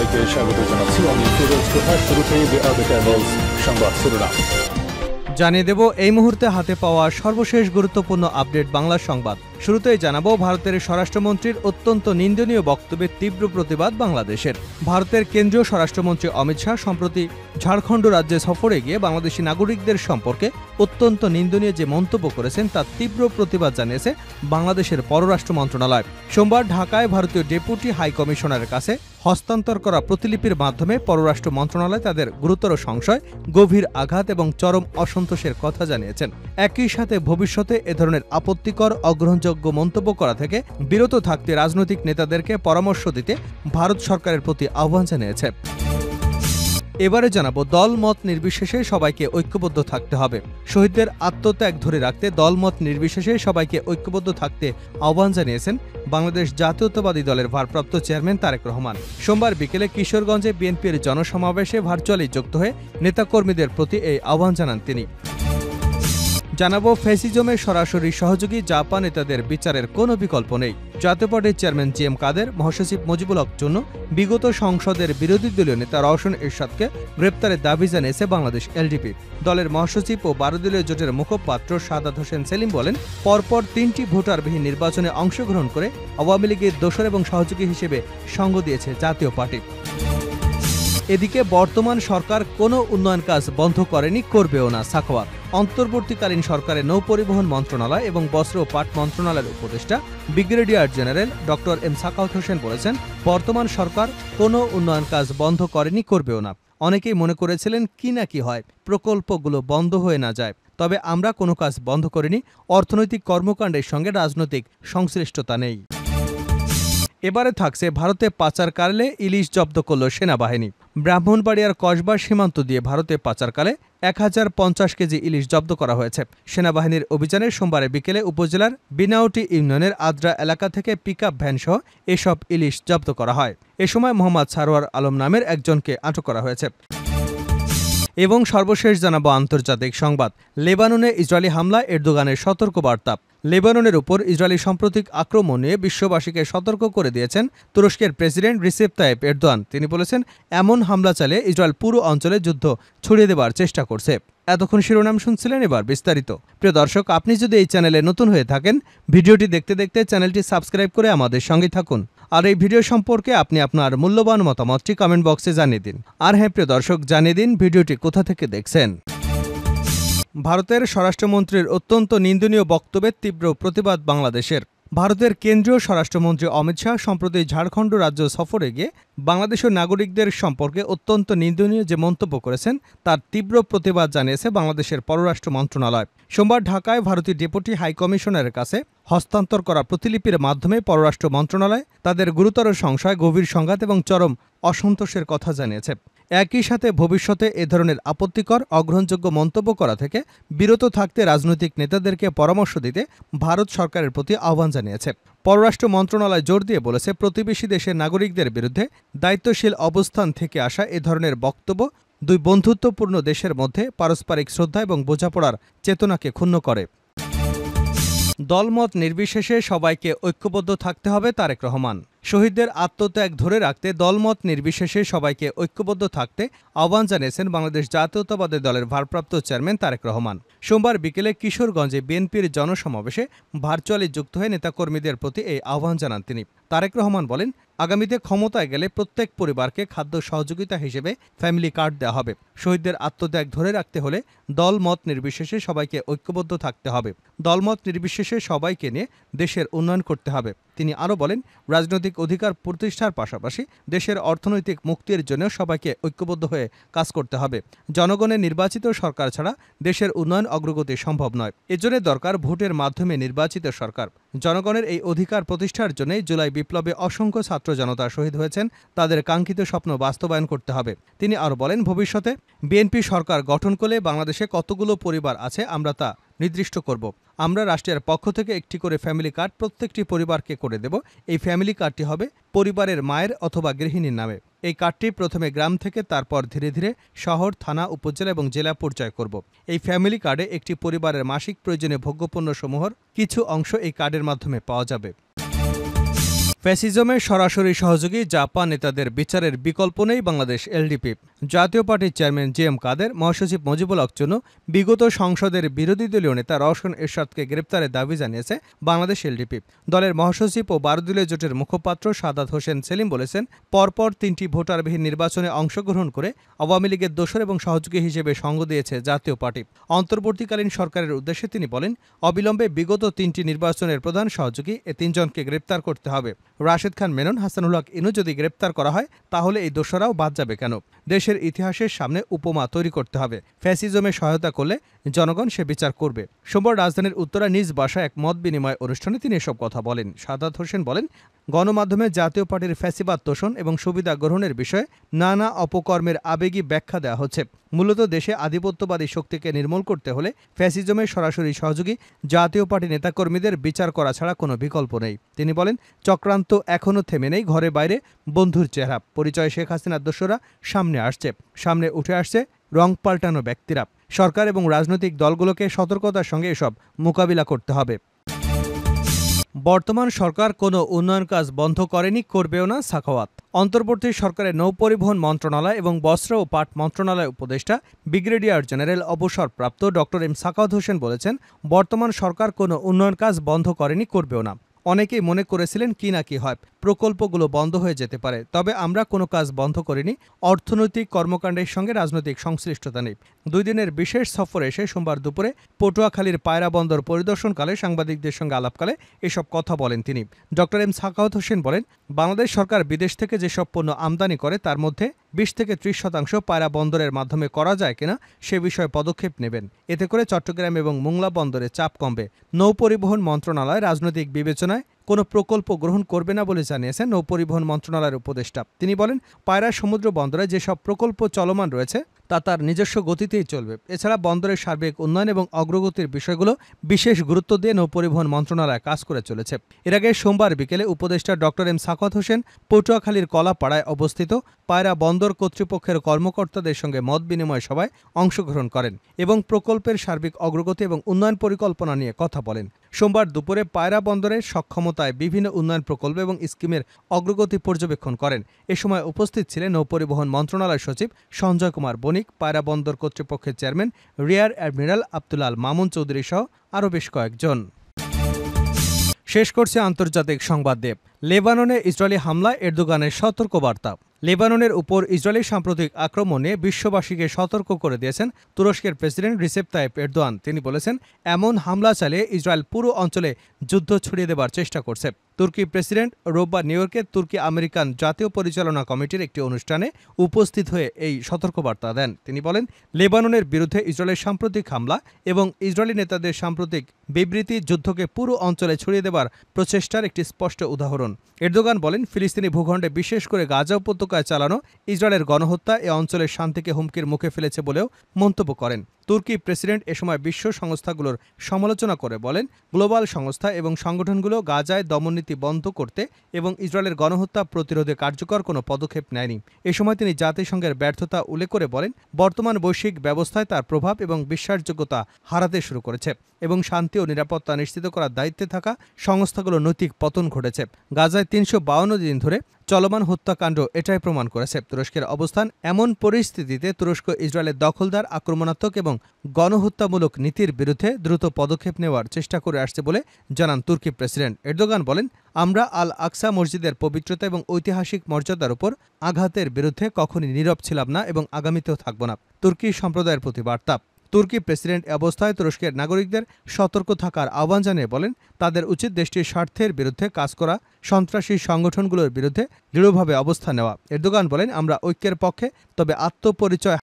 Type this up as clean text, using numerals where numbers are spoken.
সবাইকে স্বাগত জানাচ্ছি। আমি ফিরোজ তোহার। শুরুতেই সংবাদ শিরোনাম জানিয়ে দেব এই মুহূর্তে হাতে পাওয়া সর্বশেষ গুরুত্বপূর্ণ আপডেট বাংলা সংবাদ। শুরুতেই জানাবো ভারতের স্বরাষ্ট্রমন্ত্রীর অত্যন্ত নিন্দনীয় বক্তব্যের তীব্র প্রতিবাদ বাংলাদেশের। ভারতের কেন্দ্রীয় স্বরাষ্ট্রমন্ত্রী অমিত শাহ সম্প্রতি ঝাড়খণ্ড রাজ্যে সফরে গিয়ে বাংলাদেশি নাগরিকদের সম্পর্কে অত্যন্ত নিন্দনীয় যে মন্তব্য করেছেন তার তীব্র প্রতিবাদ জানিয়েছে বাংলাদেশের পররাষ্ট্র মন্ত্রণালয়। সোমবার ঢাকায় ভারতীয় ডেপুটি হাই কমিশনারের কাছে হস্তান্তর করা প্রতিলিপির মাধ্যমে পররাষ্ট্র মন্ত্রণালয় তাদের গুরুতর সংশয়, গভীর আঘাত এবং চরম অসন্তোষের কথা জানিয়েছেন। একই সাথে ভবিষ্যতে এ ধরনের আপত্তিকর অগ্রহণযোগ্য মন্তব্য করা থেকে বিরত থাকতে রাজনৈতিক নেতাদেরকে পরামর্শ দিতে ভারত সরকারের প্রতি আহ্বান জানিয়েছে। এবারে জানাবো দলমত নির্বিশেষে সবাইকে ঐক্যবদ্ধ থাকতে হবে। শহীদদের আত্মত্যাগ ধরে রাখতে দলমত নির্বিশেষে সবাইকে ঐক্যবদ্ধ থাকতে আহ্বান জানিয়েছেন বাংলাদেশ জাতীয়তাবাদী দলের ভারপ্রাপ্ত চেয়ারম্যান তারেক রহমান। সোমবার বিকেলে কিশোরগঞ্জে বিএনপির জনসমাবেশে ভার্চুয়ালি যুক্ত হয়ে নেতাকর্মীদের প্রতি এই আহ্বান জানান তিনি। জানাবো ফ্যাসিজমের সরাসরি সহযোগী জাপা নেতাদের বিচারের কোনো বিকল্প নেই। জাতীয় পার্টির চেয়ারম্যান জি এম কাদের, মহাসচিব মুজিবুল হক জন্য বিগত সংসদের বিরোধী দলীয় নেতা রওশন এরশাদকে গ্রেপ্তারের দাবি জানিয়েছে বাংলাদেশ এলডিপি। দলের মহাসচিব ও 12 দলীয় জোটের মুখপাত্র সাদাত হোসেন সেলিম বলেন, পরপর 3টি ভোটারবিহীন নির্বাচনে অংশগ্রহণ করে আওয়ামী লীগের দোসর এবং সহযোগী হিসেবে সঙ্গ দিয়েছে জাতীয় পার্টি। এদিকে বর্তমান সরকার কোনো উন্নয়ন কাজ বন্ধ করেনি, করবেও না। সাখাওয়াত অন্তর্বর্তীকালীন সরকারের নৌপরিবহন মন্ত্রণালয় এবং বস্ত্র ও পাট মন্ত্রণালয়ের উপদেষ্টা brigadier general doctor M Sakhawat Hossain বলেছেন, বর্তমান সরকার কোনো উন্নয়ন কাজ বন্ধ করেনি, করবেও না। অনেকেই মনে করেছিলেন কি না কি হয়, প্রকল্পগুলো বন্ধ হয়ে না যায়। তবে আমরা কোনো কাজ বন্ধ করিনি। অর্থনৈতিক কর্মকাণ্ডের সঙ্গে রাজনৈতিক সংশ্লিষ্টতা নেই। এবারে থাকছে ভারতে পাচারকালে ইলিশ জব্দ করল সেনাবাহিনী। ব্রাহ্মণবাড়িয়ার কসবা সীমান্ত দিয়ে ভারতে পাচারকালে 1050 কেজি ইলিশ জব্দ করা হয়েছে। সেনাবাহিনীর অভিযানে সোমবার বিকেলে উপজেলার বিনাউটি ইউনিয়নের আদ্রা এলাকা থেকে পিকআপ ভ্যানসহ এসব ইলিশ জব্দ করা হয়। এ সময় মোহাম্মদ সারোয়ার আলম নামের একজনকে আটক করা হয়েছে। এবং সর্বশেষ জানাবো আন্তর্জাতিক সংবাদ। লেবাননে ইসরায়েলি হামলা, এরদোগানের সতর্কবার্তা। লেবাননের উপর ইসরায়েলি সাম্প্রতিক আক্রমণ নিয়ে বিশ্ববাসীকে সতর্ক করে দিয়েছেন তুরস্কের প্রেসিডেন্ট রিসেপ তাইপ এরদোয়ান। তিনি বলেছেন, এমন হামলা চালিয়ে ইসরায়েল পুরো অঞ্চলে যুদ্ধ ছড়িয়ে দেবার চেষ্টা করছে। এতক্ষণ শিরোনাম শুনছিলেন, এবার বিস্তারিত। প্রিয় দর্শক, আপনি যদি এই চ্যানেলে নতুন হয়ে থাকেন, ভিডিওটি দেখতে দেখতে চ্যানেলটি সাবস্ক্রাইব করে আমাদের সঙ্গে থাকুন। আর এই ভিডিও সম্পর্কে আপনি আপনার মূল্যবান মতামতটি কমেন্ট বক্সে জানিয়ে দিন। আর হ্যাঁ প্রিয় দর্শক, জানিয়ে দিন ভিডিওটি কোথা থেকে দেখছেন। ভারতের স্বরাষ্ট্রমন্ত্রীর অত্যন্ত নিন্দনীয় বক্তব্যের তীব্র প্রতিবাদ বাংলাদেশের। ভারতের কেন্দ্রীয় স্বরাষ্ট্রমন্ত্রী অমিত শাহ সম্প্রতি ঝাড়খণ্ড রাজ্য সফরে গিয়ে বাংলাদেশের নাগরিকদের সম্পর্কে অত্যন্ত নিন্দনীয় যে মন্তব্য করেছেন তার তীব্র প্রতিবাদ জানিয়েছে বাংলাদেশের পররাষ্ট্র মন্ত্রণালয়। সোমবার ঢাকায় ভারতীয় ডেপুটি হাই কমিশনারের কাছে হস্তান্তর করা প্রতিলিপির মাধ্যমে পররাষ্ট্র মন্ত্রণালয় তাদের গুরুতর সংশয়, গভীর সংঘাত এবং চরম অসন্তোষের কথা জানিয়েছে। একই সাথে ভবিষ্যতে এ ধরনের আপত্তিকর অগ্রহণযোগ্য মন্তব্য করা থেকে বিরত থাকতে রাজনৈতিক নেতাদেরকে পরামর্শ দিতে ভারত সরকারের প্রতি আহ্বান জানিয়েছে। পররাষ্ট্র মন্ত্রণালয় জোর দিয়ে বলেছে, প্রতিবেশী দেশের নাগরিকদের বিরুদ্ধে দায়িত্বশীল অবস্থান থেকে আসা এ ধরনের বক্তব্য দুই বন্ধুত্বপূর্ণ দেশের মধ্যে পারস্পরিক শ্রদ্ধা এবং বোঝাপড়ার চেতনাকে ক্ষুণ্ণ করে। দলমত নির্বিশেষে সবাইকে ঐক্যবদ্ধ থাকতে হবে, তারেক রহমান। শহীদদের আত্মত্যাগ ধরে রাখতে দলমত নির্বিশেষে সবাইকে ঐক্যবদ্ধ থাকতে আহ্বান জানিয়েছেন বাংলাদেশ জাতীয়তাবাদী দলের ভারপ্রাপ্ত চেয়ারম্যান তারেক রহমান। সোমবার বিকেলে কিশোরগঞ্জে বিএনপির জনসমাবেশে ভার্চুয়ালি যুক্ত হয়ে নেতাকর্মীদের প্রতি এই আহ্বান জানান তিনি। তারেক রহমান বলেন, আগামীতে ক্ষমতায় গেলে প্রত্যেক পরিবারকে খাদ্য সহযোগিতা হিসেবে ফ্যামিলি কার্ড দেওয়া হবে। শহীদদের আত্মত্যাগ ধরে রাখতে হলে দলমত নির্বিশেষে সবাইকে ঐক্যবদ্ধ থাকতে হবে। দলমত নির্বিশেষে সবাইকে নিয়ে দেশের উন্নয়ন করতে হবে। তিনি আরও বলেন, রাজনৈতিক অধিকার প্রতিষ্ঠার পাশাপাশি দেশের অর্থনৈতিক মুক্তির জন্য সবাইকে ঐক্যবদ্ধ হয়ে কাজ করতে হবে। জনগণের নির্বাচিত সরকার ছাড়া দেশের উন্নয়ন অগ্রগতি সম্ভব নয়। এজন্য দরকার ভোটের মাধ্যমে নির্বাচিত সরকার। জনগণের এই অধিকার প্রতিষ্ঠার জন্য জুলাই বিপ্লবে অসংখ্য ছাত্র জনতা শহীদ হয়েছেন, তাদের কাঙ্ক্ষিত স্বপ্ন বাস্তবায়ন করতে হবে। তিনি আরও বলেন, ভবিষ্যতে বিএনপি সরকার গঠন করলে বাংলাদেশে কতগুলো পরিবার আছে আমরা তা নির্দিষ্ট করব। আমরা রাষ্ট্রের পক্ষ থেকে একটি করে ফ্যামিলি কার্ড প্রত্যেকটি পরিবারকে করে দেব। এই ফ্যামিলি কার্ডটি হবে পরিবারের মায়ের অথবা গৃহিণীর নামে। এই কার্ডটি প্রথমে গ্রাম থেকে তারপর ধীরে ধীরে শহর, থানা, উপজেলা এবং জেলা পর্যায়ে করব। এই ফ্যামিলি কার্ডে একটি পরিবারের মাসিক প্রয়োজনীয় ভোগ্যপণ্য সমূহের কিছু অংশ এই কার্ডের মাধ্যমে পাওয়া যাবে। ফ্যাসিজমের সরাসরি সহযোগী জাপা নেতাদের বিচারের বিকল্প নেই বাংলাদেশ এলডিপি। জাতীয় পার্টির চেয়ারম্যান জি এম কাদের, মহাসচিব মজিবুল হক চুন্নু, বিগত সংসদের বিরোধী দলীয় নেতা রওশন এরশাদকে গ্রেপ্তারের দাবি জানিয়েছে বাংলাদেশ এলডিপি। দলের মহাসচিব ও 12 দলীয় জোটের মুখপাত্র সাদাত হোসেন সেলিম বলেছেন, পরপর 3টি ভোটারবিহীন নির্বাচনে অংশগ্রহণ করে আওয়ামী লীগের দোসর এবং সহযোগী হিসেবে সঙ্গ দিয়েছে জাতীয় পার্টি। অন্তর্বর্তীকালীন সরকারের উদ্দেশ্যে তিনি বলেন, অবিলম্বে বিগত 3টি নির্বাচনের প্রধান সহযোগী এ 3 জনকে গ্রেপ্তার করতে হবে। রাশেদ খান মেনন, হাসানুল হক ইনু যদি গ্রেপ্তার করা হয় তাহলে এই দোষরাও বাদ যাবে কেন? দেশের ইতিহাসের সামনে উপমা তৈরি করতে হবে। ফ্যাসিজমে সহায়তা করলে জনগণ সে বিচার করবে। সোমবার রাজধানীর উত্তরা নিজ বাসায় এক মত বিনিময় অনুষ্ঠানে তিনি এসব কথা বলেন। সাদাত হোসেন বলেন, গণমাধ্যমে জাতীয় পার্টির ফ্যাসিবাদ তোষণ এবং সুবিধা গ্রহণের বিষয়ে নানা অপকর্মের আবেগী ব্যাখ্যা দেওয়া হচ্ছে। মূলত দেশে আধিপত্যবাদী শক্তিকে নির্মূল করতে হলে ফ্যাসিজমের সরাসরি সহযোগী জাতীয় পার্টি নেতাকর্মীদের বিচার করা ছাড়া কোনো বিকল্প নেই। তিনি বলেন, চক্রান্ত এখনও থেমে নেই। ঘরে বাইরে বন্ধুর চেহারা পরিচয় শেখ হাসিনার দোসরা সামনে উঠে আসছে রং পাল্টানো ব্যক্তিরা। সরকার এবং রাজনৈতিক দলগুলোকে সতর্কতার সঙ্গে এসব মোকাবিলা করতে হবে। বর্তমান সরকার কোনো উন্নয়ন কাজ বন্ধ করেনি, করবেও না সাখাওয়াত। অন্তর্বর্তী সরকারের নৌপরিবহন মন্ত্রণালয় এবং বস্ত্র ও পাট মন্ত্রণালয়ের উপদেষ্টা ব্রিগেডিয়ার জেনারেল অবসরপ্রাপ্ত ডক্টর এম সাখাওয়াত হোসেন বলেছেন, বর্তমান সরকার কোনো উন্নয়ন কাজ বন্ধ করেনি, করবেও না। অনেকেই মনে করেছিলেন কি না কি হয়, প্রকল্পগুলো বন্ধ হয়ে যেতে পারে, তবে আমরা কোনো কাজ বন্ধ করিনি। অর্থনৈতিক কর্মকাণ্ডের সঙ্গে রাজনৈতিক সংশ্লিষ্টতা নেই। 2 দিনের বিশেষ সফরে এসে সোমবার দুপুরে পটুয়াখালীর পায়রা বন্দর পরিদর্শনকালে সাংবাদিকদের সঙ্গে আলাপকালে এসব কথা বলেন তিনি। ডক্টর এম সাখাওয়াত হোসেন বলেন, বাংলাদেশ সরকার বিদেশ থেকে যেসব পণ্য আমদানি করে তার মধ্যে 20 থেকে 30% পায়রা বন্দরের মাধ্যমে করা যায় কিনা সে বিষয়ে পদক্ষেপ নেবেন। এতে করে চট্টগ্রাম এবং মোংলা বন্দরে চাপ কমবে। নৌপরিবহন মন্ত্রণালয় রাজনৈতিক বিবেচনায় কোনো প্রকল্প গ্রহণ করবে না বলে জানিয়েছেন নৌপরিবহন মন্ত্রণালয়ের উপদেষ্টা। তিনি বলেন, পায়রা সমুদ্র বন্দরে যেসব প্রকল্প চলমান রয়েছে তা তার নিজস্ব গতিতেই চলবে। এছাড়া বন্দরের সার্বিক উন্নয়ন এবং অগ্রগতির বিষয়গুলো বিশেষ গুরুত্ব দিয়ে নৌপরিবহন মন্ত্রণালয় কাজ করে চলেছে। এর আগে সোমবার বিকেলে উপদেষ্টা ডক্টর এম সাখাওয়াত হোসেন পটুয়াখালীর কলাপাড়ায় অবস্থিত পায়রা বন্দর কর্তৃপক্ষের কর্মকর্তাদের সঙ্গে মত বিনিময় সভায় অংশগ্রহণ করেন এবং প্রকল্পের সার্বিক অগ্রগতি এবং উন্নয়ন পরিকল্পনা নিয়ে কথা বলেন। সোমবার দুপুরে পায়রা বন্দরের সক্ষমতায় বিভিন্ন উন্নয়ন প্রকল্প এবং স্কিমের অগ্রগতি পর্যবেক্ষণ করেন। এ সময় উপস্থিত ছিলেন নৌপরিবহন মন্ত্রণালয় সচিব সঞ্জয় কুমার বণিক, পায়রা বন্দর কর্তৃপক্ষের chairman rear admiral Abdul Mamun Chowdhury সহ আরও বেশ কয়েকজন। শেষ করছে আন্তর্জাতিক সংবাদ দেব। লেবাননে ইসরায়েলি হামলায় এরদোগানের সতর্কবার্তা। লেবাননের উপর ইসরায়েলি সাম্প্রতিক আক্রমণে বিশ্ববাসীকে সতর্ক করে দিয়েছেন তুরস্কের প্রেসিডেন্ট রিসেপ তাইপ এরদোয়ান। তিনি বলেছেন, এমন হামলা চালিয়ে ইসরায়েল পুরো অঞ্চলে যুদ্ধ ছড়িয়ে দেবার চেষ্টা করছে। তুর্কি প্রেসিডেন্ট রোববার নিউ ইয়র্কে তুর্কি আমেরিকান জাতীয় পরিচালনা কমিটির একটি অনুষ্ঠানে উপস্থিত হয়ে এই সতর্কবার্তা দেন। তিনি বলেন, লেবাননের বিরুদ্ধে ইসরায়েলের সাম্প্রতিক হামলা এবং ইসরায়েলি নেতাদের সাম্প্রতিক বিবৃতি যুদ্ধকে পুরো অঞ্চলে ছড়িয়ে দেবার প্রচেষ্টার একটি স্পষ্ট উদাহরণ। এরদোগান বলেন, ফিলিস্তিনি ভূখণ্ডে বিশেষ করে গাজা উপত্যকায় চালানো ইসরায়েলের গণহত্যা এ অঞ্চলের শান্তিকে হুমকির মুখে ফেলেছে বলেও মন্তব্য করেন। তুর্কি প্রেসিডেন্ট এ সময় বিশ্ব সংস্থাগুলোর সমালোচনা করে বলেন, গ্লোবাল সংস্থা এবং সংগঠনগুলো গাজায় দমননীতি বন্ধ করতে এবং ইসরায়েলের গণহত্যা প্রতিরোধে কার্যকর কোনো পদক্ষেপ নেয়নি। এ সময় তিনি জাতিসংঘের ব্যর্থতা উল্লেখ করে বলেন, বর্তমান বৈশ্বিক ব্যবস্থায় তার প্রভাব এবং বিশ্বাসযোগ্যতা হারাতে শুরু করেছে এবং শান্তি ও নিরাপত্তা নিশ্চিত করার দায়িত্বে থাকা সংস্থাগুলোর নৈতিক পতন ঘটেছে। গাজায় 352 দিন ধরে চলমান হত্যাকাণ্ড এটাই প্রমাণ করেছে। তুরস্কের অবস্থান এমন পরিস্থিতিতে তুরস্ক ইসরায়েলের দখলদার, আক্রমণাত্মক এবং গণহত্যামূলক নীতির বিরুদ্ধে দ্রুত পদক্ষেপ নেওয়ার চেষ্টা করে আসছে বলে জানান তুর্কি প্রেসিডেন্ট। এরদোগান বলেন, আমরা আল আকসা মসজিদের পবিত্রতা এবং ঐতিহাসিক মর্যাদার উপর আঘাতের বিরুদ্ধে কখনই নীরব ছিলাম না এবং আগামীতেও থাকব না। তুর্কি সম্প্রদায়ের প্রতি বার্তা। তুর্কি প্রেসিডেন্ট অবস্থায় তুরস্কের নাগরিকদের সতর্ক থাকার আহ্বান জানিয়ে বলেন, তাদের উচিত দেশটির স্বার্থের বিরুদ্ধে কাজ করা সন্ত্রাসী সংগঠনগুলোর বিরুদ্ধে দৃঢ়ভাবে অবস্থান নেওয়া। এরদোগান বলেন, আমরা ঐক্যের পক্ষে, তবে আত্মপরিচয়